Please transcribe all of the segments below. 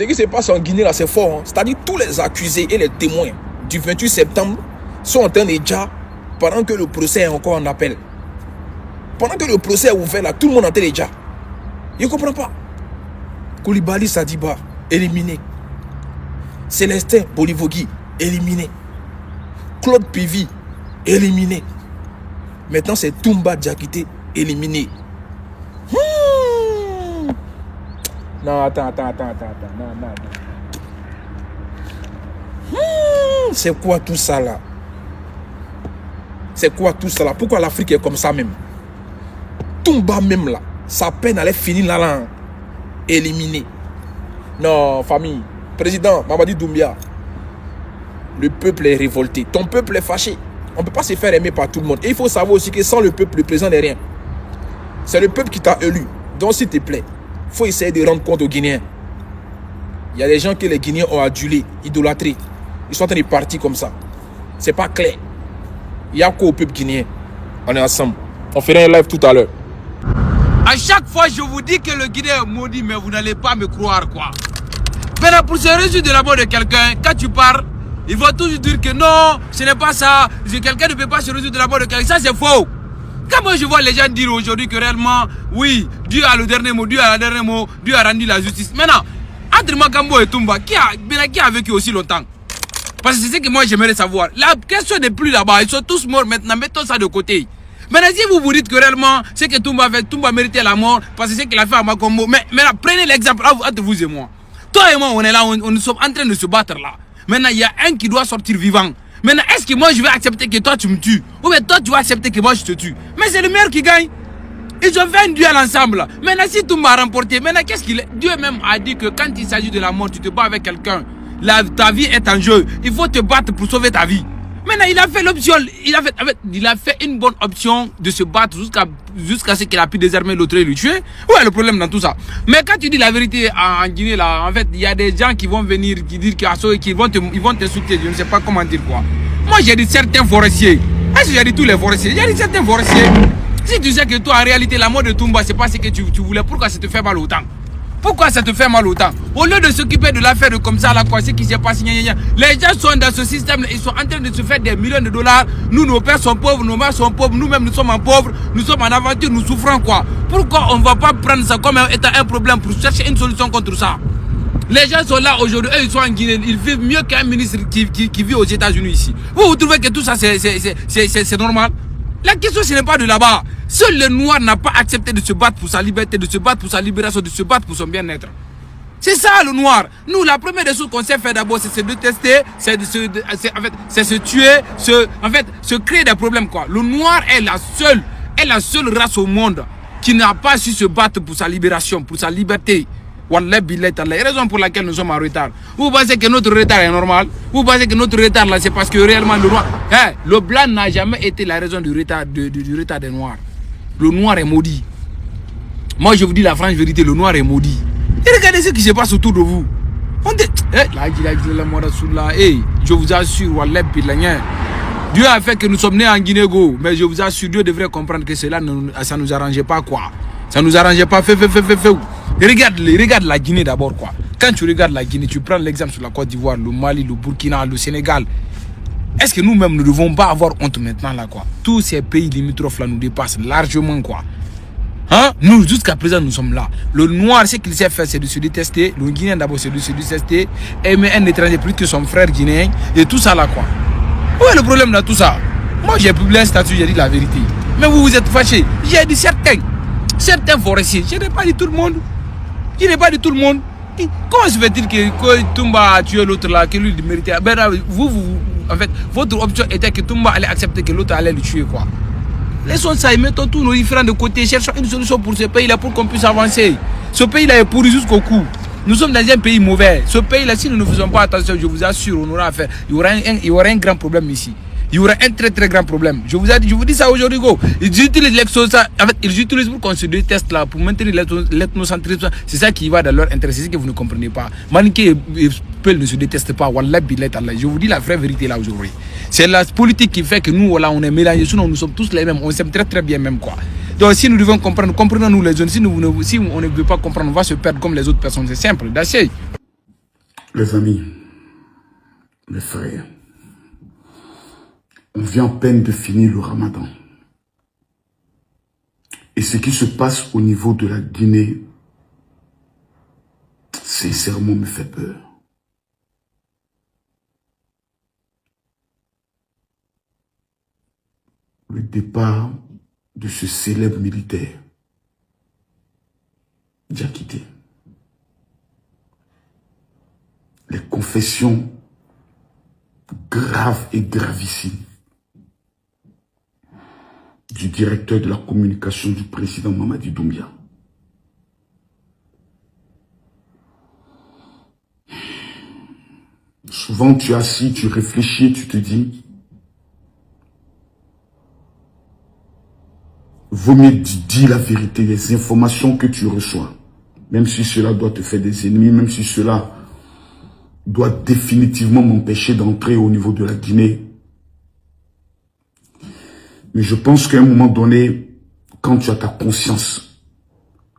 Ce qui se passe en Guinée là, c'est fort. Hein. C'est-à-dire tous les accusés et les témoins du 28 septembre sont en train de déjà, pendant que le procès est encore en appel. Pendant que le procès est ouvert là, tout le monde entend déjà. Il ne comprend pas. Koulibaly Sadiba, éliminé. Célestin Bolivogui, éliminé. Claude Pivi, éliminé. Maintenant, c'est Toumba Diakité, éliminé. Non, attends. Non. C'est quoi tout ça là? C'est quoi tout ça là? Pourquoi l'Afrique est comme ça même? Toumba même là, sa peine allait finir là, éliminé. Non, famille. Président Mamadi Doumbia, le peuple est révolté. Ton peuple est fâché. On ne peut pas se faire aimer par tout le monde. Et il faut savoir aussi que sans le peuple, le président n'est rien. C'est le peuple qui t'a élu. Donc s'il te plaît, il faut essayer de rendre compte aux Guinéens. Il y a des gens que les Guinéens ont adulés, idolâtrés. Ils sont en train de partir comme ça. C'est pas clair. Il y a quoi au peuple guinéen? On est ensemble. On fera un live tout à l'heure. À chaque fois, je vous dis que le Guinéen est maudit, mais vous n'allez pas me croire, quoi. Maintenant, pour se résoudre de la mort de quelqu'un, quand tu parles, ils vont toujours dire que non, ce n'est pas ça. Quelqu'un ne peut pas se résoudre de la mort de quelqu'un. Ça, c'est faux. Quand moi je vois les gens dire aujourd'hui que réellement, oui, Dieu a le dernier mot, Dieu a le dernier mot, Dieu a rendu la justice. Maintenant, entre Makambo et Toumba, qui a vécu aussi longtemps? Parce que c'est ce que moi j'aimerais savoir. La question n'est plus là-bas, ils sont tous morts maintenant, mettons ça de côté. Maintenant, si vous vous dites que réellement, c'est que Toumba méritait la mort, parce que c'est qu'il a fait à Makambo, mais maintenant, prenez l'exemple entre vous et moi. Toi et moi, on est là, on sommes en train de se battre là. Maintenant, il y a un qui doit sortir vivant. Maintenant, est-ce que moi je vais accepter que toi tu me tues? Ou bien toi tu vas accepter que moi je te tue? Mais c'est le meilleur qui gagne. Ils ont fait un duel ensemble. Maintenant, si Toumba a remporté, maintenant qu'est-ce qu'il est? Dieu même a dit que quand il s'agit de la mort, tu te bats avec quelqu'un. Ta vie est en jeu. Il faut te battre pour sauver ta vie. Maintenant, il a fait l'option, il a fait une bonne option de se battre jusqu'à ce qu'il a pu désarmer l'autre et le tuer. Où est le problème dans tout ça? Mais quand tu dis la vérité en Guinée, là, en fait, il y a des gens qui vont venir, qui disent qu'ils vont t'insulter, je ne sais pas comment dire quoi. Moi, j'ai dit certains forestiers. Est-ce que j'ai dit tous les forestiers? J'ai dit certains forestiers. Si tu sais que toi, en réalité, la mort de Toumba, c'est pas ce que tu voulais, pourquoi ça te fait mal autant? Pourquoi ça te fait mal autant? Au lieu de s'occuper de l'affaire comme ça, là, quoi, ce qui s'est passé, les gens sont dans ce système, ils sont en train de se faire des millions de dollars. Nous, nos pères sont pauvres, nos mères sont pauvres, nous-mêmes, nous sommes en pauvres, nous sommes en aventure, nous souffrons, quoi. Pourquoi on ne va pas prendre ça comme étant un problème pour chercher une solution contre ça? Les gens sont là aujourd'hui, eux, ils sont en Guinée, ils vivent mieux qu'un ministre qui vit aux États-Unis ici. Vous trouvez que tout ça, c'est normal? La question, ce n'est pas de là-bas. Seul le noir n'a pas accepté de se battre pour sa liberté, de se battre pour sa libération, de se battre pour son bien-être. C'est ça le noir. Nous, la première des choses qu'on sait faire d'abord, c'est se détester, c'est se tuer, se créer des problèmes, quoi. Le noir est la seule race au monde qui n'a pas su se battre pour sa libération, pour sa liberté. Wallah billah ta'ala. La raison pour laquelle nous sommes en retard. Vous pensez que notre retard est normal? Vous pensez que notre retard là, c'est parce que réellement le noir, le blanc n'a jamais été la raison du retard des noirs. Le noir est maudit. Moi je vous dis la franche vérité, le noir est maudit. Et regardez ce qui se passe autour de vous. On dit, je vous assure, wallah billah. Dieu a fait que nous sommes nés en Guinée-Go, mais je vous assure, Dieu devrait comprendre que cela, ça ne nous arrangeait pas, quoi. Ça nous arrangeait pas, regarde la Guinée d'abord, quoi. Quand tu regardes la Guinée, tu prends l'exemple sur la Côte d'Ivoire, le Mali, le Burkina, le Sénégal. Est-ce que nous-mêmes ne devons pas avoir honte maintenant, là, quoi? Tous ces pays limitrophes là nous dépassent largement, quoi. Hein? Nous, jusqu'à présent, nous sommes là. Le noir, ce qu'il sait faire, c'est de se détester. Le Guinéen, d'abord, c'est de se détester. Aimer un étranger plus que son frère guinéen. Et tout ça, là, quoi. Où est le problème dans tout ça? Moi, j'ai publié un statut, j'ai dit la vérité. Mais vous êtes fâchés. J'ai dit certains forestiers. Je n'ai pas dit tout le monde. Comment se fait-il que Toumba a tué l'autre là, que lui il méritait? En fait, votre option était que Toumba allait accepter que l'autre allait le tuer, quoi. Laissons ça et mettons tous nos différents de côté. Cherchons une solution pour ce pays-là pour qu'on puisse avancer. Ce pays-là est pourri jusqu'au cou. Nous sommes dans un pays mauvais. Ce pays-là, si nous ne faisons pas attention, je vous assure, on aura affaire. Il y aura un grand problème ici. Il y aura un très très grand problème. Je vous dis ça aujourd'hui, go. Ils utilisent ils utilisent pour qu'on se déteste là, pour maintenir l'ethnocentrisme. C'est ça qui va dans leur intérêt. C'est ce que vous ne comprenez pas. Maniké et Peul ne se détestent pas. Wallah billah Allah. Je vous dis la vraie vérité là aujourd'hui. C'est la politique qui fait que nous, là, on est mélangés. Sinon, nous sommes tous les mêmes. On s'aime très très bien même, quoi. Donc, si nous devons comprendre, comprenons-nous les jeunes. Si on ne veut pas comprendre, on va se perdre comme les autres personnes. C'est simple, d'assez. Les amis, mes frères, on vient à peine de finir le Ramadan. Et ce qui se passe au niveau de la Guinée, sincèrement, me fait peur. Le départ de ce célèbre militaire, Diakité. Les confessions graves et gravissimes du directeur de la communication du président Mamadi Doumbia. Souvent tu es assis, tu réfléchis, tu te dis, vaut mieux dire la vérité, les informations que tu reçois, même si cela doit te faire des ennemis, même si cela doit définitivement m'empêcher d'entrer au niveau de la Guinée. Mais je pense qu'à un moment donné, quand tu as ta conscience,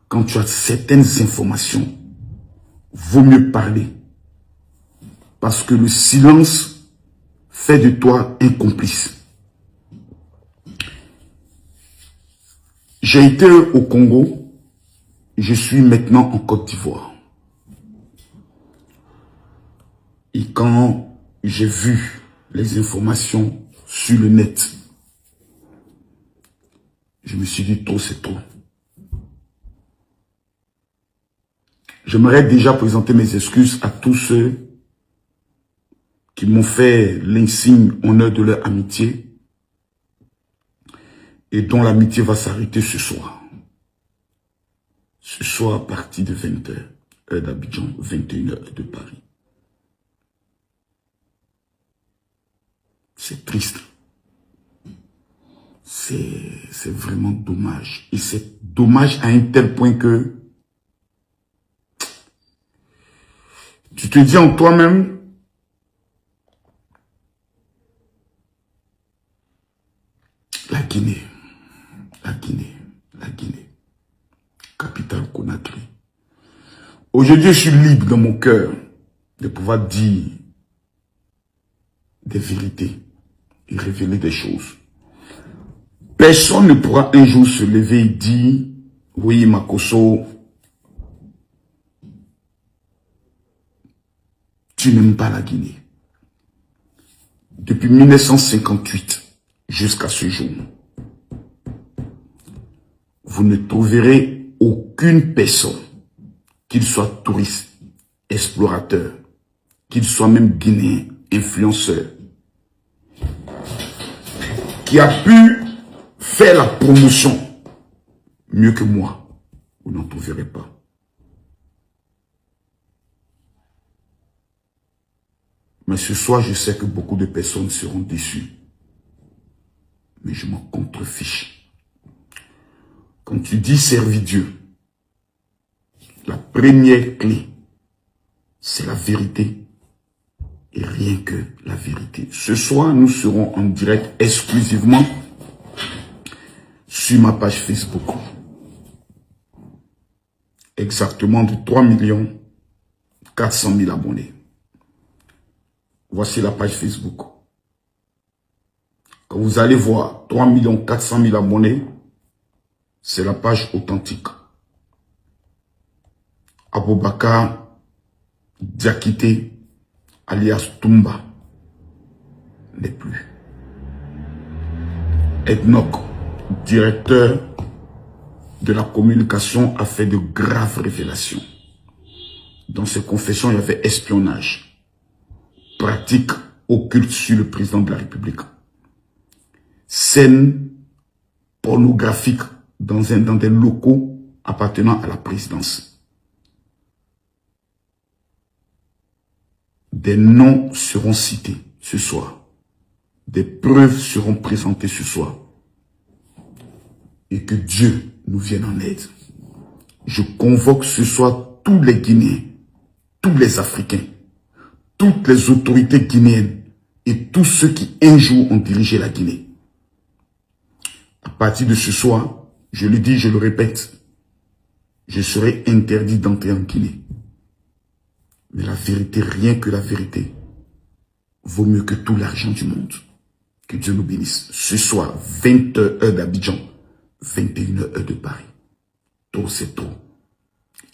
quand tu as certaines informations, vaut mieux parler. Parce que le silence fait de toi un complice. J'ai été au Congo, je suis maintenant en Côte d'Ivoire. Et quand j'ai vu les informations sur le net, je me suis dit, trop c'est trop. J'aimerais déjà présenter mes excuses à tous ceux qui m'ont fait l'insigne honneur de leur amitié et dont l'amitié va s'arrêter ce soir. Ce soir à partir de 20h, heure d'Abidjan, 21h de Paris. C'est triste. C'est vraiment dommage. Et c'est dommage à un tel point que tu te dis en toi-même, la Guinée, capitale Conakry. Aujourd'hui, je suis libre dans mon cœur de pouvoir dire des vérités et révéler des choses. Personne ne pourra un jour se lever et dire, oui, Makosso, tu n'aimes pas la Guinée. Depuis 1958 jusqu'à ce jour, vous ne trouverez aucune personne, qu'il soit touriste, explorateur, qu'il soit même guinéen, influenceur, qui a pu faire la promotion mieux que moi. Vous n'en trouverez pas. Mais ce soir, je sais que beaucoup de personnes seront déçues. Mais je m'en contrefiche. Quand tu dis servir Dieu, la première clé, c'est la vérité. Et rien que la vérité. Ce soir, nous serons en direct exclusivement sur ma page Facebook. Exactement de 3 400 000 abonnés. Voici la page Facebook. Quand vous allez voir 3 400 000 abonnés, c'est la page authentique. Aboubakar Diakité, alias Toumba, n'est plus. Ednok, directeur de la communication, a fait de graves révélations. Dans ses confessions, il y avait espionnage, pratique occulte sur le président de la République, scènes pornographiques dans des locaux appartenant à la présidence. Des noms seront cités ce soir. Des preuves seront présentées ce soir. Et que Dieu nous vienne en aide. Je convoque ce soir tous les Guinéens, tous les Africains, toutes les autorités guinéennes et tous ceux qui un jour ont dirigé la Guinée. À partir de ce soir, je le dis, je le répète, je serai interdit d'entrer en Guinée. Mais la vérité, rien que la vérité, vaut mieux que tout l'argent du monde. Que Dieu nous bénisse. Ce soir, 20h d'Abidjan, 21h de Paris. Trop, c'est trop.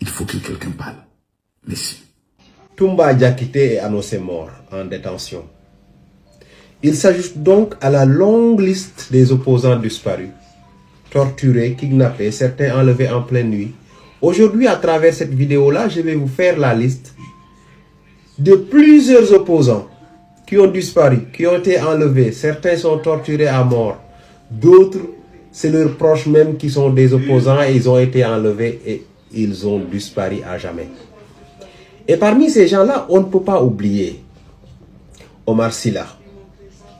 Il faut que quelqu'un parle. Merci. Toumba Diakité est annoncé mort en détention. Il s'ajoute donc à la longue liste des opposants disparus, torturés, kidnappés, certains enlevés en pleine nuit. Aujourd'hui, à travers cette vidéo-là, je vais vous faire la liste de plusieurs opposants qui ont disparu, qui ont été enlevés. Certains sont torturés à mort. D'autres, c'est leurs proches même qui sont des opposants et ils ont été enlevés et ils ont disparu à jamais. Et parmi ces gens-là, on ne peut pas oublier Omar Sylla,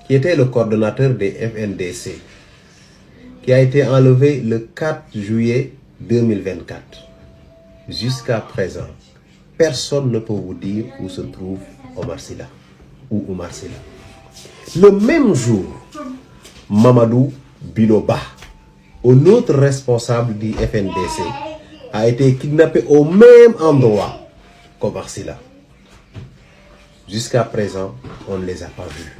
qui était le coordonnateur des FNDC, qui a été enlevé le 4 juillet 2024. Jusqu'à présent, personne ne peut vous dire où se trouve Omar Sylla ou Omar Sylla. Le même jour, Mamadou Biloba, un autre responsable du FNDC, a été kidnappé au même endroit qu'Omar Sylla. Jusqu'à présent, on ne les a pas vus.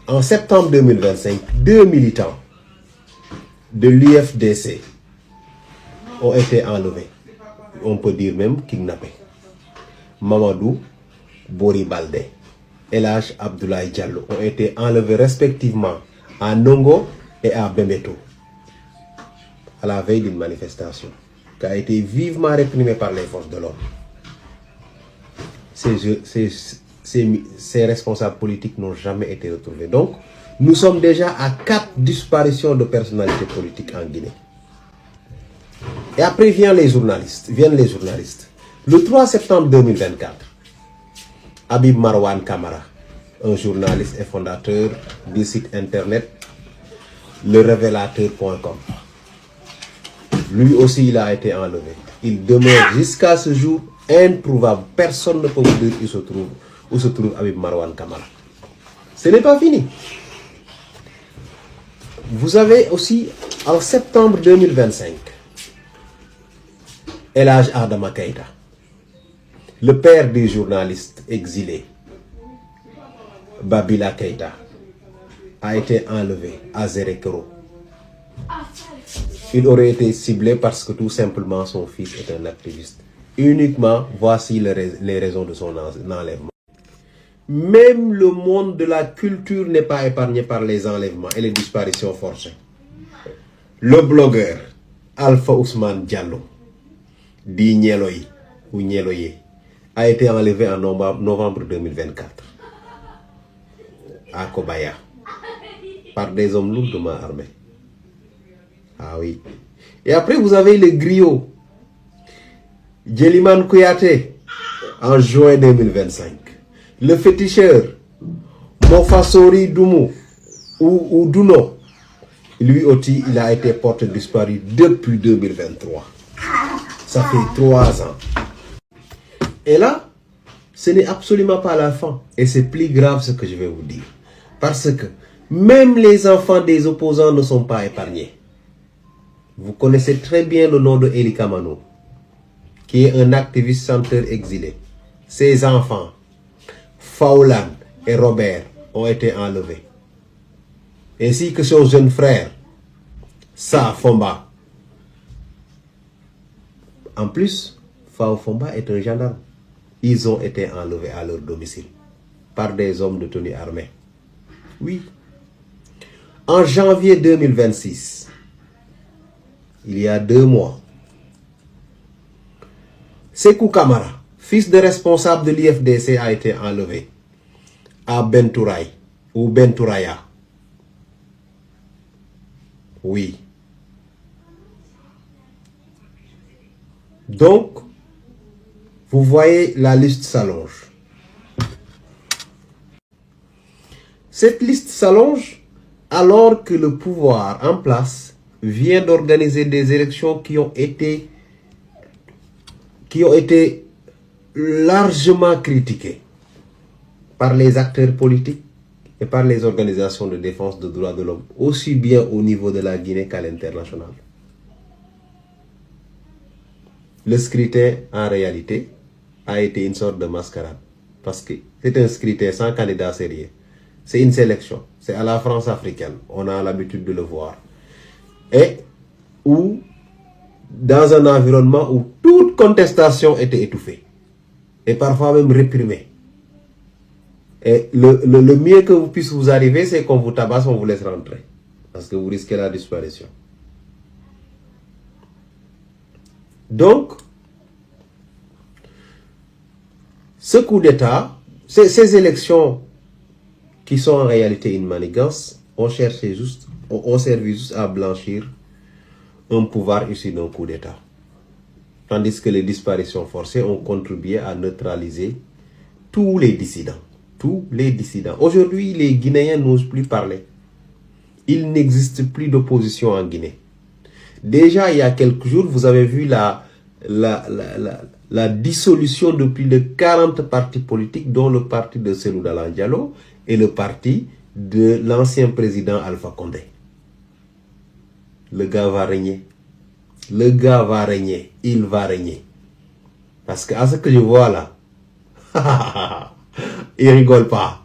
En septembre 2025, 2 militants de l'UFDC ont été enlevés. On peut dire même kidnappés. Mamadou Bori Baldé et Elhadji Abdoulaye Diallo ont été enlevés respectivement à Nongo et à Bembeto, à la veille d'une manifestation qui a été vivement réprimée par les forces de l'ordre. Ces responsables politiques n'ont jamais été retrouvés. Donc, nous sommes déjà à 4 disparitions de personnalités politiques en Guinée. Et après viennent les journalistes. Le 3 septembre 2024, Habib Marwan Kamara, un journaliste et fondateur du site internet lerévélateur.com. Lui aussi, il a été enlevé. Il demeure jusqu'à ce jour introuvable. Personne ne peut vous dire où se trouve Habib Marwan Kamara. Ce n'est pas fini. Vous avez aussi, en septembre 2025, Elhadji Adama Keïta, le père des journalistes exilés, Babila Keïta, a été enlevé à Zérekero. Il aurait été ciblé parce que tout simplement son fils est un activiste. Uniquement, voici les raisons de son enlèvement. Même le monde de la culture n'est pas épargné par les enlèvements et les disparitions forcées. Le blogueur Alpha Ousmane Diallo, dit Nieloyi ou Nieloye, a été enlevé en novembre 2024 à Kobaya par des hommes lourdement armés. Ah oui. Et après, vous avez le griot Djeliman Kouyaté en juin 2025. Le féticheur Mofasori Doumou ou Douno, lui aussi, il a été porté disparu depuis 2023. Ça fait 3 ans. Et là, ce n'est absolument pas la fin. Et c'est plus grave ce que je vais vous dire. Parce que même les enfants des opposants ne sont pas épargnés. Vous connaissez très bien le nom de Eli Kamano, qui est un activiste chanteur exilé. Ses enfants, Faulan et Robert, ont été enlevés. Ainsi que son jeune frère, Sa Fomba. En plus, Fao Fomba est un gendarme. Ils ont été enlevés à leur domicile par des hommes de tenue armée. Oui. En janvier 2026, il y a 2 mois, Sekou Kamara, fils de responsable de l'IFDC, a été enlevé à Bentouraï ou Bentouraya. Oui. Donc, vous voyez, la liste s'allonge. Cette liste s'allonge alors que le pouvoir en place vient d'organiser des élections qui ont été largement critiquées par les acteurs politiques et par les organisations de défense des droits de l'homme, aussi bien au niveau de la Guinée qu'à l'international. Le scrutin, en réalité, a été une sorte de mascarade. Parce que c'est un scrutin sans candidat sérieux. C'est une sélection. C'est à la France africaine. On a l'habitude de le voir. Et où, dans un environnement où toute contestation était étouffée. Et parfois même réprimée. Et le mieux que vous puisse vous arriver, c'est qu'on vous tabasse, on vous laisse rentrer. Parce que vous risquez la disparition. Donc, ce coup d'État, ces élections qui sont en réalité une manigance, ont servi juste à blanchir un pouvoir issu d'un coup d'État. Tandis que les disparitions forcées ont contribué à neutraliser tous les dissidents. Tous les dissidents. Aujourd'hui, les Guinéens n'osent plus parler. Il n'existe plus d'opposition en Guinée. Déjà, il y a quelques jours, vous avez vu la dissolution de plus de 40 partis politiques, dont le parti de Cellou Dalein Diallo et le parti de l'ancien président Alpha Condé. Le gars va régner. Le gars va régner. Il va régner. Parce que à ce que je vois là, il rigole pas.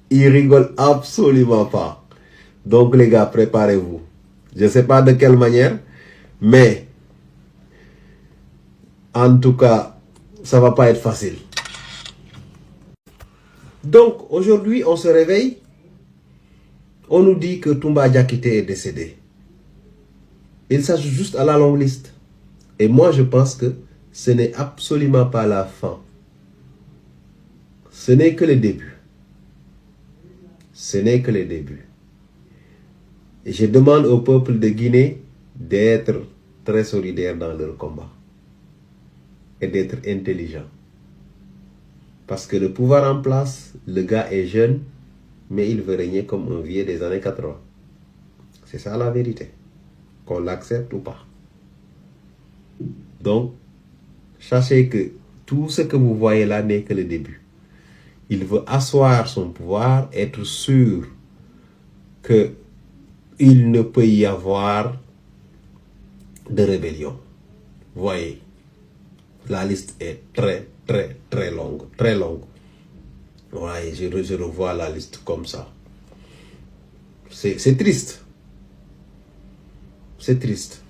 Il rigole absolument pas. Donc les gars, préparez-vous. Je ne sais pas de quelle manière, mais en tout cas, ça va pas être facile. Donc aujourd'hui, on se réveille. On nous dit que Toumba Diakité est décédé. Il s'ajoute juste à la longue liste. Et moi, je pense que ce n'est absolument pas la fin. Ce n'est que le début. Ce n'est que le début. Et je demande au peuple de Guinée d'être très solidaire dans leur combat. Et d'être intelligent. Parce que le pouvoir en place, le gars est jeune, mais il veut régner comme un vieux des années 80. C'est ça la vérité. Qu'on l'accepte ou pas. Donc, sachez que tout ce que vous voyez là n'est que le début. Il veut asseoir son pouvoir, être sûr que il ne peut y avoir de rébellion. Voyez, la liste est très longue, très longue. Ouais, je revois la liste comme ça. C'est triste. C'est triste.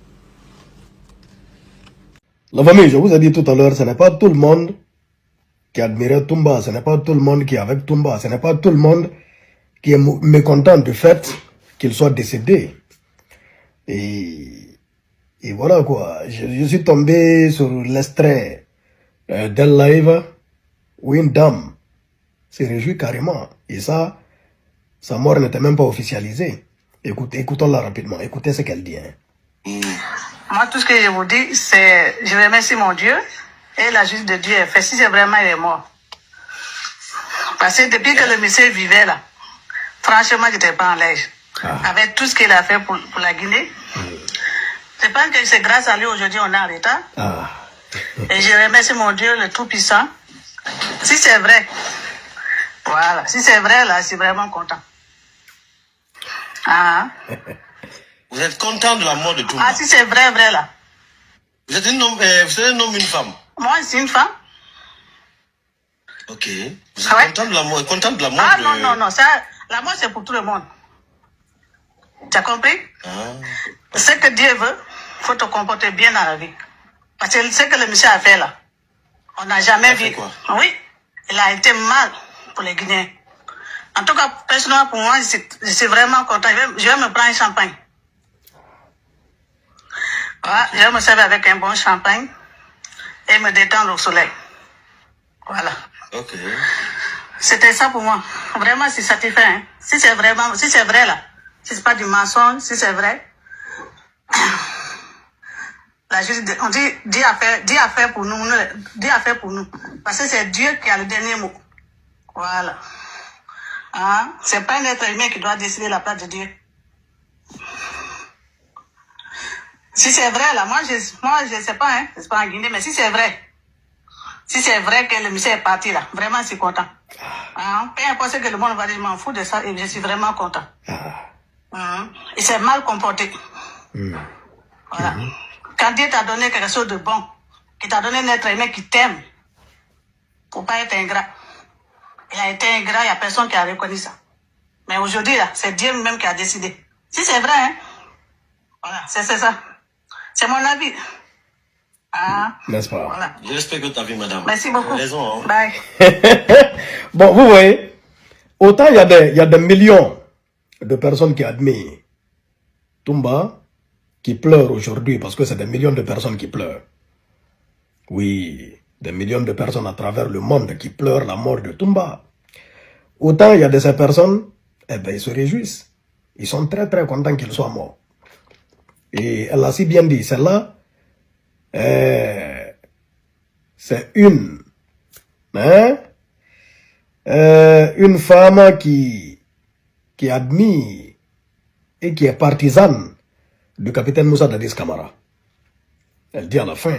La famille, je vous ai dit tout à l'heure, ce n'est pas tout le monde qui admirait Toumba, ce n'est pas tout le monde qui est avec Toumba, ce n'est pas tout le monde qui est mécontent du fait qu'il soit décédé. Et voilà quoi, je suis tombé sur l'extrait d'un live où une dame se réjouit carrément. Et ça, sa mort n'était même pas officialisée. Écoutons-la rapidement, écoutez ce qu'elle dit. Hein. Moi, tout ce que je vous dis, c'est je remercie mon Dieu et la justice de Dieu est faite. Si c'est vraiment il est mort. Parce que depuis que le monsieur vivait là, franchement, je n'étais pas en l'aise. Avec tout ce qu'il a fait pour la Guinée. Je pense que c'est grâce à lui aujourd'hui on est en retard. Et je remercie mon Dieu, le Tout-Puissant. Si c'est vrai, voilà, si c'est vrai là, je suis vraiment content. Vous êtes content de la mort de Toumba? Ah, si c'est vrai là. Vous êtes un homme, une femme? Moi, je suis une femme. Ok. Vous êtes content de la mort, de... Non, ça, la mort c'est pour tout le monde. Tu as compris? Ce que Dieu veut, il faut te comporter bien dans la vie. Parce que ce que le monsieur a fait là, on n'a jamais vu. Quoi? Oui, il a été mal pour les Guinéens. En tout cas, personnellement pour moi, je suis vraiment content. Je vais me prendre un champagne. Voilà, je vais me servir avec un bon champagne et me détendre au soleil. Voilà. Ok. C'était ça pour moi. Vraiment, c'est satisfait. Hein. Si c'est vrai là, si c'est pas du mensonge, si c'est vrai, la justice, on dit Dieu a fait pour nous, Dieu a fait pour nous. Parce que c'est Dieu qui a le dernier mot. Voilà. C'est pas un être humain qui doit décider la place de Dieu. Si c'est vrai là, moi je sais pas, hein, c'est pas en Guinée, mais si c'est vrai que le monsieur est parti là, vraiment je suis content. Peu importe ce que le monde va dire, je m'en fous de ça et je suis vraiment content. Il s'est mal comporté. Voilà. Quand Dieu t'a donné quelque chose de bon, qu'il t'a donné un être humain qui t'aime, Faut pas être ingrat. Il a été ingrat, il n'y a personne qui a reconnu ça. Mais aujourd'hui, là, c'est Dieu même qui a décidé. Si c'est vrai, hein. Voilà, c'est ça. C'est mon avis. Ah, n'est-ce pas? Voilà. Je respecte ta vie, madame. Merci beaucoup. Raison, hein. Bye. Bon, vous voyez, autant il y a des millions de personnes qui admirent Toumba, qui pleurent aujourd'hui, parce que c'est des millions de personnes qui pleurent. Oui, des millions de personnes à travers le monde qui pleurent la mort de Toumba. Autant il y a de ces personnes, eh ben, ils se réjouissent. Ils sont très très contents qu'il soit mort. Et elle a si bien dit, celle-là, c'est une femme qui admire et qui est partisane du capitaine Moussa Dadis Camara. Elle dit à la fin,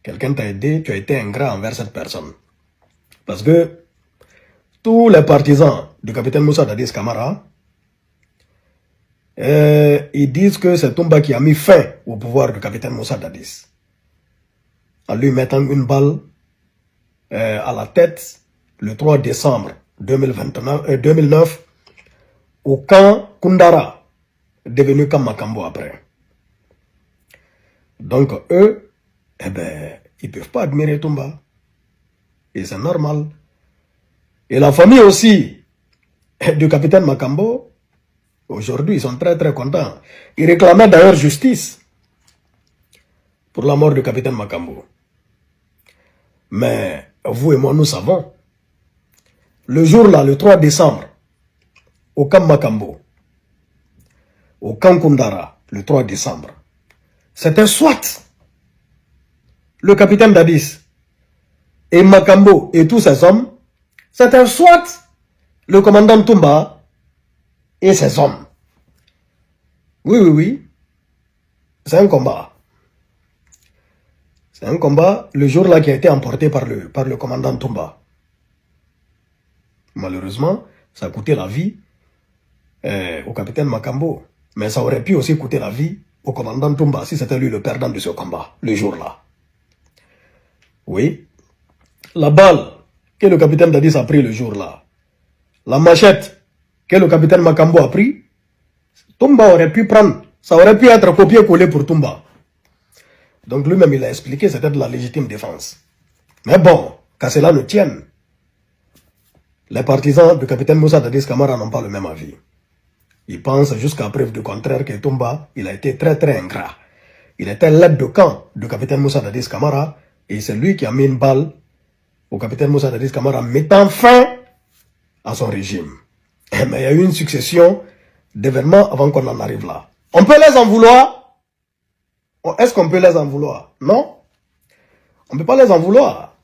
quelqu'un t'a aidé, tu as été ingrat envers cette personne. Parce que tous les partisans du capitaine Moussa Dadis Camara, ils disent que c'est Toumba qui a mis fin au pouvoir du capitaine Moussa Dadis. En lui mettant une balle à la tête le 3 décembre 2009 au camp Kundara, devenu camp Makambo après. Donc eux, eh ben, ils ne peuvent pas admirer Toumba. Et c'est normal. Et la famille aussi du capitaine Makambo, aujourd'hui, ils sont très très contents. Ils réclamaient d'ailleurs justice pour la mort du capitaine Makambo. Mais vous et moi, nous savons, le jour-là, le 3 décembre, au camp Makambo, au camp Kundara, le 3 décembre, c'était soit le capitaine Dadis et Makambo et tous ses hommes, c'était soit le commandant Toumba et ses hommes. Oui. C'est un combat. C'est un combat, le jour-là, qui a été emporté par le commandant Toumba. Malheureusement, ça a coûté la vie au capitaine Makambo. Mais ça aurait pu aussi coûter la vie au commandant Toumba si c'était lui le perdant de ce combat, le jour-là. Oui. La balle que le capitaine Dadis a pris le jour-là, la machette que le capitaine Makambo a pris, Toumba aurait pu prendre. Ça aurait pu être copié-collé pour Toumba. Donc lui-même, il a expliqué que c'était de la légitime défense. Mais bon, qu'à cela ne tienne, les partisans du capitaine Moussa Dadis Camara n'ont pas le même avis. Ils pensent jusqu'à preuve du contraire que Toumba, il a été très très ingrat. Il était l'aide de camp du capitaine Moussa Dadis Camara et c'est lui qui a mis une balle au capitaine Moussa Dadis Camara mettant fin à son régime. Mais il y a eu une succession d'événements avant qu'on en arrive là. On peut les en vouloir? Est-ce qu'on peut les en vouloir? Non. On ne peut pas les en vouloir.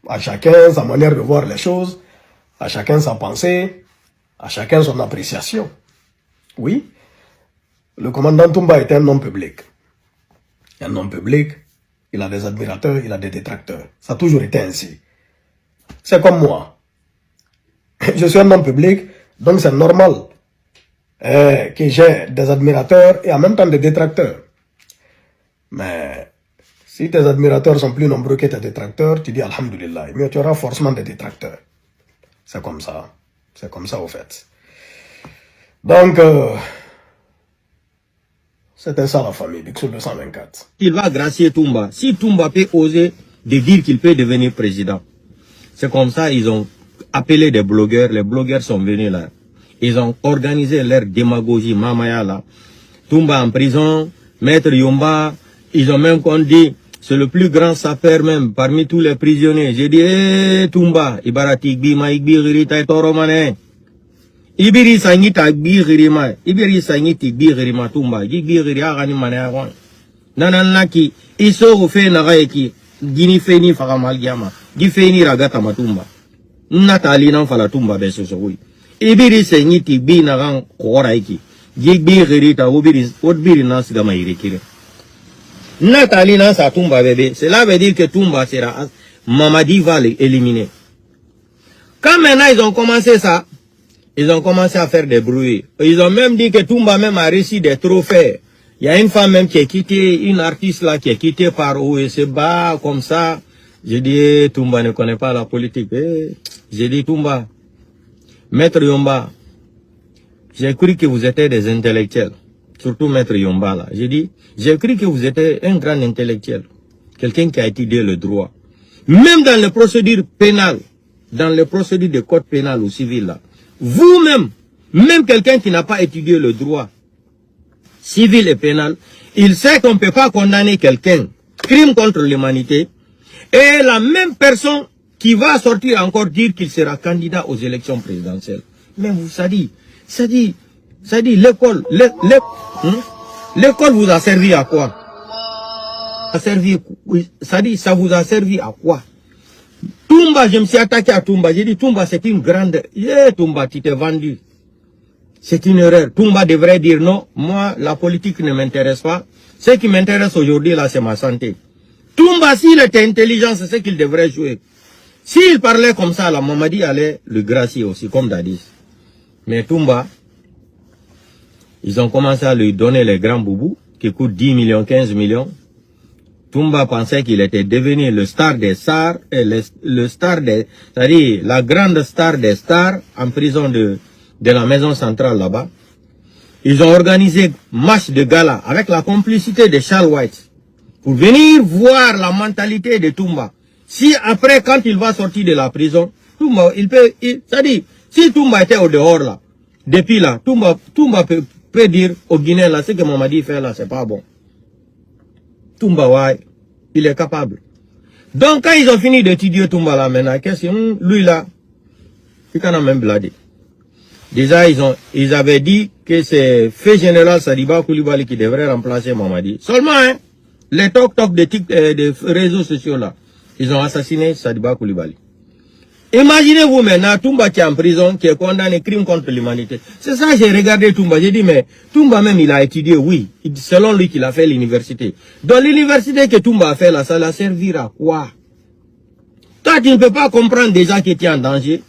À chacun sa manière de voir les choses, à chacun sa pensée, à chacun son appréciation. Oui, le commandant Toumba est un homme public. Un homme public, il a des admirateurs, il a des détracteurs. Ça a toujours été ainsi. C'est comme moi. Je suis un homme public, donc c'est normal que j'ai des admirateurs et en même temps des détracteurs. Mais si tes admirateurs sont plus nombreux que tes détracteurs, tu dis Alhamdulillah, mais tu auras forcément des détracteurs. C'est comme ça. C'est comme ça au fait. Donc, c'était ça la famille, Bixou 224. Il va gracier Toumba. Si Toumba peut oser de dire qu'il peut devenir président, c'est comme ça ils ont appelé des blogueurs. Les blogueurs sont venus là. Ils ont organisé leur démagogie, Mamaya là. Toumba en prison, Maître Yomba, ils ont même dit, c'est le plus grand sapeur même parmi tous les prisonniers. J'ai dit, Toumba, Ibaratik Bima, Igbi Rita Toromane. Ibiri Sangi Tagbi Rima, Ibiri Sangi Tigbi Rima Toumba, Igbi Ria Rani Manéaron. Nananaki, Iso Fe Naraeki, Gini Feni Faramalgiama, Gifeni Ragata Matumba. Natali nan fala Toumba Besosoui. Ibiri Sangi Tigbi Naran Koraiki, Igbi Rita, Obiri Nasgama Irikire. Nathalie dans sa Toumba bébé, cela veut dire que Toumba sera Mamadi va l'éliminer. Quand maintenant ils ont commencé ça, ils ont commencé à faire des bruits. Ils ont même dit que Toumba même a réussi des trophées. Il y a une femme même qui est quittée, une artiste là qui est quittée par OSBA comme ça. J'ai dit, Toumba ne connaît pas la politique. J'ai dit, Toumba, Maître Yomba, j'ai cru que vous étiez des intellectuels. Surtout Maître Yomba là. J'ai dit, j'ai cru que vous étiez un grand intellectuel. Quelqu'un qui a étudié le droit. Même dans les procédures pénales, dans les procédures de code pénal ou civil là. Vous-même, même quelqu'un qui n'a pas étudié le droit civil et pénal, il sait qu'on ne peut pas condamner quelqu'un, crime contre l'humanité, et la même personne qui va sortir encore dire qu'il sera candidat aux élections présidentielles. Mais vous, ça dit, l'école, l'école vous a servi à quoi? Ça vous a servi à quoi? Toumba, je me suis attaqué à Toumba, j'ai dit Toumba c'est une grande, Toumba tu t'es vendu. C'est une erreur. Toumba devrait dire non, moi la politique ne m'intéresse pas. Ce qui m'intéresse aujourd'hui là c'est ma santé. Toumba s'il était intelligent c'est ce qu'il devrait jouer. S'il parlait comme ça, la Mamadi allait le gracier aussi comme Dadis. Mais Toumba, ils ont commencé à lui donner les grands boubous qui coûtent 10 millions, 15 millions. Toumba pensait qu'il était devenu le star des stars, et le star des, c'est-à-dire la grande star des stars en prison de la maison centrale là-bas. Ils ont organisé match de gala avec la complicité de Charles White pour venir voir la mentalité de Toumba. Si après, quand il va sortir de la prison, Toumba, c'est-à-dire, si Toumba était au dehors là, depuis là, Toumba peut dire au Guinéens là, ce que Mamadi fait là, c'est pas bon. Toumba, ouais, il est capable. Donc, quand ils ont fini d'étudier Toumba là maintenant, qu'est-ce que lui là, il en a même bladé. Déjà, ils avaient dit que c'est fait général Sadiba Koulibaly qui devrait remplacer Mamadi. Seulement, hein, les toc-toc des réseaux sociaux là, ils ont assassiné Sadiba Koulibaly. Imaginez-vous maintenant, Toumba qui est en prison, qui est condamné crime contre l'humanité. C'est ça que j'ai regardé Toumba. J'ai dit, mais Toumba même, il a étudié, oui. Selon lui qu'il a fait l'université. Dans l'université que Toumba a fait là, ça l'a servira à quoi? Toi, tu ne peux pas comprendre déjà que tu es en danger.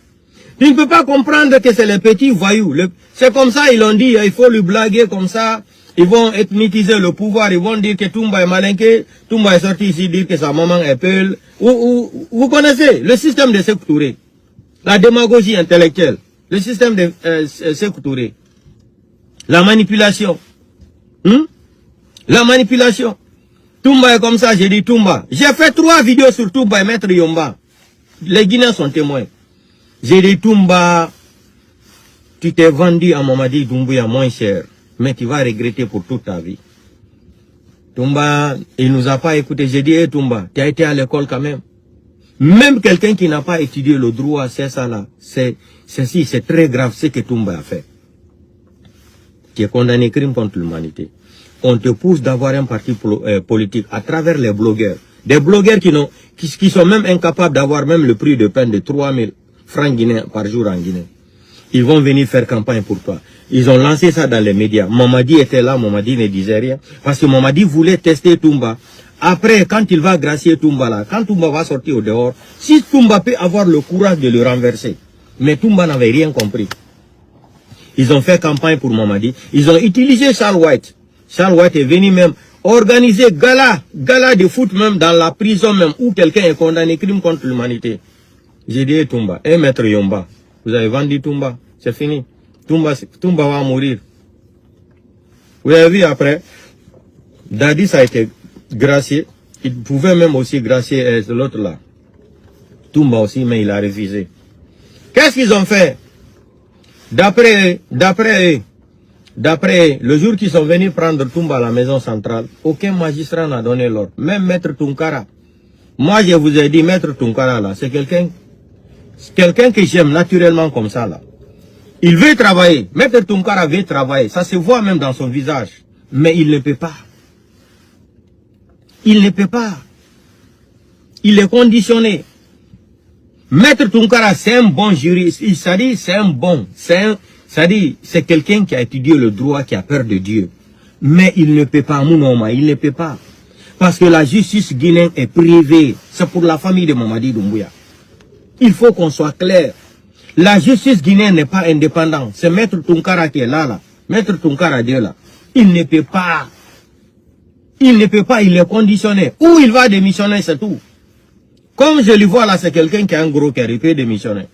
Tu ne peux pas comprendre que c'est les petits voyous. C'est comme ça, ils l'ont dit, il faut lui blaguer comme ça. Ils vont ethniser le pouvoir, ils vont dire que Toumba est malinqué. Toumba est sorti ici dire que sa maman est Peul. Vous connaissez le système de Sékou Touré, la démagogie intellectuelle, le système de Sékou Touré, la manipulation. La manipulation. Toumba est comme ça, j'ai dit Toumba. J'ai fait 3 vidéos sur Toumba et Maître Yomba. Les Guinéens sont témoins. J'ai dit Toumba, tu t'es vendu à Mamadi Doumbouya moins cher. Mais tu vas regretter pour toute ta vie. Toumba, il nous a pas écouté. J'ai dit, Toumba, tu as été à l'école quand même. Même quelqu'un qui n'a pas étudié le droit, c'est ça là. C'est très grave ce que Toumba a fait. Tu es condamné crime contre l'humanité. On te pousse d'avoir un parti politique à travers les blogueurs. Des blogueurs qui sont même incapables d'avoir même le prix de peine de 3000 francs guinéens par jour en Guinée. Ils vont venir faire campagne pour toi. Ils ont lancé ça dans les médias. Mamadi était là, Mamadi ne disait rien. Parce que Mamadi voulait tester Toumba. Après, quand il va gracier Toumba là, quand Toumba va sortir au dehors, si Toumba peut avoir le courage de le renverser. Mais Toumba n'avait rien compris. Ils ont fait campagne pour Mamadi. Ils ont utilisé Charles White. Charles White est venu même organiser gala de foot même dans la prison même où quelqu'un est condamné crime contre l'humanité. J'ai dit Toumba, Maître Yomba. Vous avez vendu Toumba, c'est fini. Toumba va mourir. Vous avez vu après, Dadis a été gracié. Il pouvait même aussi gracier l'autre là. Toumba aussi, mais il a refusé. Qu'est-ce qu'ils ont fait? D'après le jour qu'ils sont venus prendre Toumba à la maison centrale, aucun magistrat n'a donné l'ordre. Même Maître Tunkara. Moi, je vous ai dit, Maître Tunkara là, c'est quelqu'un que j'aime naturellement comme ça là. Il veut travailler. Maître Tunkara veut travailler. Ça se voit même dans son visage. Mais il ne peut pas. Il ne peut pas. Il est conditionné. Maître Tunkara, c'est un bon juriste. C'est-à-dire, c'est un bon. C'est-à-dire, c'est quelqu'un qui a étudié le droit, qui a peur de Dieu. Mais il ne peut pas, Mounouma, il ne peut pas. Parce que la justice guinéenne est privée. C'est pour la famille de Mamadi Doumbouya. Il faut qu'on soit clair. La justice guinéenne n'est pas indépendante. C'est Maître Tunkara qui est là. Maître Tunkara Dieu là. Il ne peut pas. Il ne peut pas, il est conditionné. Ou il va démissionner, c'est tout. Comme je le vois là, c'est quelqu'un qui a un gros cœur, il peut démissionner.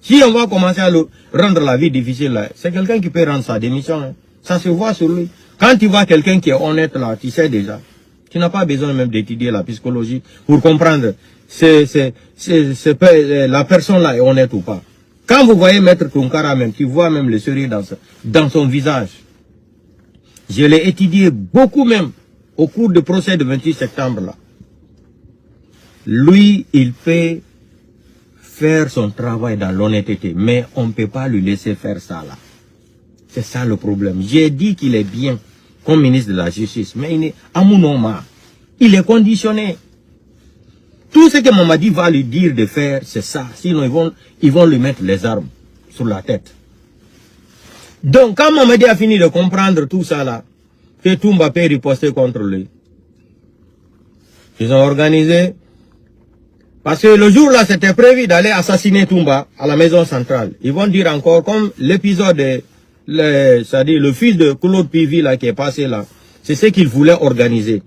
Si on va commencer à le rendre la vie difficile là, c'est quelqu'un qui peut rendre sa démission. Hein. Ça se voit sur lui. Quand tu vois quelqu'un qui est honnête là, tu sais déjà. Tu n'as pas besoin même d'étudier la psychologie pour comprendre la personne là est honnête ou pas. Quand vous voyez Maître Tounkara même, tu vois même le sourire dans son visage. Je l'ai étudié beaucoup même au cours du procès du 28 septembre là. Lui, il peut faire son travail dans l'honnêteté, mais on ne peut pas lui laisser faire ça là. C'est ça le problème. J'ai dit qu'il est bien comme ministre de la Justice, mais il est à mon nom. Il est conditionné. Tout ce que Mamadi va lui dire de faire, c'est ça. Sinon, ils vont lui mettre les armes sur la tête. Donc, quand Mamadi a fini de comprendre tout ça là, que Toumba peut riposter contre lui, ils ont organisé. Parce que le jour là, c'était prévu d'aller assassiner Toumba à la maison centrale. Ils vont dire encore, comme l'épisode, c'est-à-dire le fils de Claude Pivi là qui est passé là, c'est ce qu'ils voulaient organiser.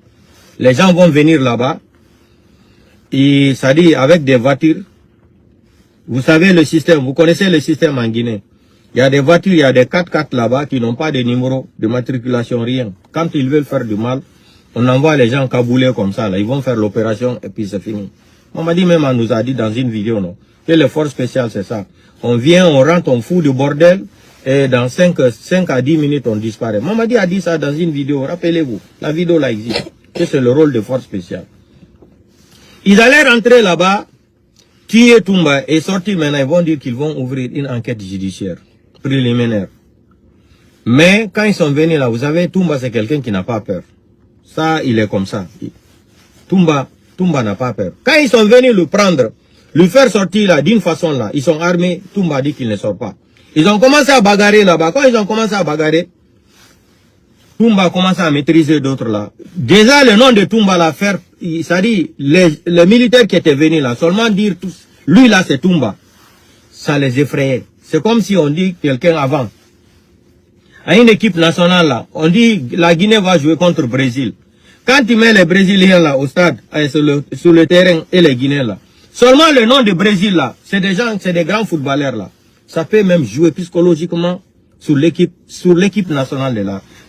Les gens vont venir là-bas, et c'est-à-dire avec des voitures. Vous savez le système, vous connaissez le système en Guinée. Il y a des voitures, il y a des 4x4 là-bas qui n'ont pas de numéro de matriculation, rien. Quand ils veulent faire du mal, on envoie les gens caboulés comme ça là, ils vont faire l'opération et puis c'est fini. Mamadi même nous a dit dans une vidéo non, que les forces spéciales c'est ça. On vient, on rentre, on fout du bordel et dans 5 à 10 minutes on disparaît. Mamadi a dit ça dans une vidéo, rappelez-vous, la vidéo là existe, que c'est le rôle des forces spéciales. Ils allaient rentrer là-bas, tuer Toumba et sortir maintenant, ils vont dire qu'ils vont ouvrir une enquête judiciaire préliminaire. Mais quand ils sont venus là, vous savez, Toumba c'est quelqu'un qui n'a pas peur. Ça, il est comme ça. Toumba n'a pas peur. Quand ils sont venus le prendre, le faire sortir là, d'une façon là, ils sont armés, Toumba dit qu'il ne sort pas. Ils ont commencé à bagarrer là-bas. Quand ils ont commencé à bagarrer, Toumba a commencé à maîtriser d'autres là. Déjà, le nom de Toumba là, c'est-à-dire, les militaires qui étaient venus là, seulement dire tous, lui là c'est Toumba, ça les effrayait. C'est comme si on dit quelqu'un avant. À une équipe nationale là, on dit la Guinée va jouer contre le Brésil. Quand tu mets les Brésiliens là au stade, sur le terrain et les Guinéens là, seulement le nom de Brésil là, c'est des gens, c'est des grands footballeurs là. Ça peut même jouer psychologiquement sur l'équipe nationale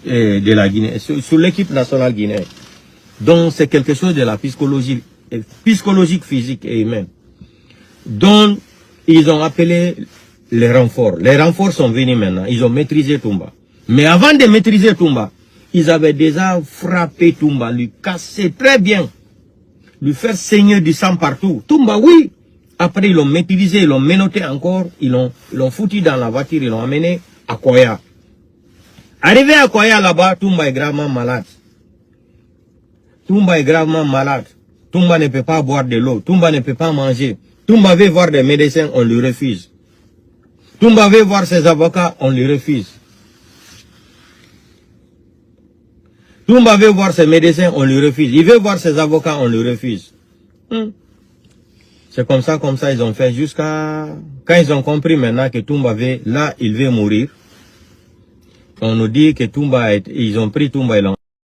de la Guinée, sur l'équipe nationale guinéenne. Donc c'est quelque chose de la psychologie, psychologique, physique et humaine. Donc ils ont appelé les renforts. Les renforts sont venus maintenant, ils ont maîtrisé Toumba. Mais avant de maîtriser Toumba, ils avaient déjà frappé Toumba, lui casser très bien, lui faire saigner du sang partout. Toumba, oui. Après, ils l'ont maîtrisé, ils l'ont menotté encore, ils l'ont foutu dans la voiture, ils l'ont amené à Koya. Arrivé à Koya là-bas, Toumba est gravement malade. Toumba est gravement malade. Toumba ne peut pas boire de l'eau. Toumba ne peut pas manger. Toumba veut voir des médecins, on lui refuse. Toumba veut voir ses avocats, on lui refuse. Toumba veut voir ses médecins, on lui refuse. Il veut voir ses avocats, on lui refuse. C'est comme ça, ils ont fait jusqu'à... Quand ils ont compris maintenant que Toumba veut, là, il veut mourir. On nous dit que Toumba, ils ont pris Toumba et l'ont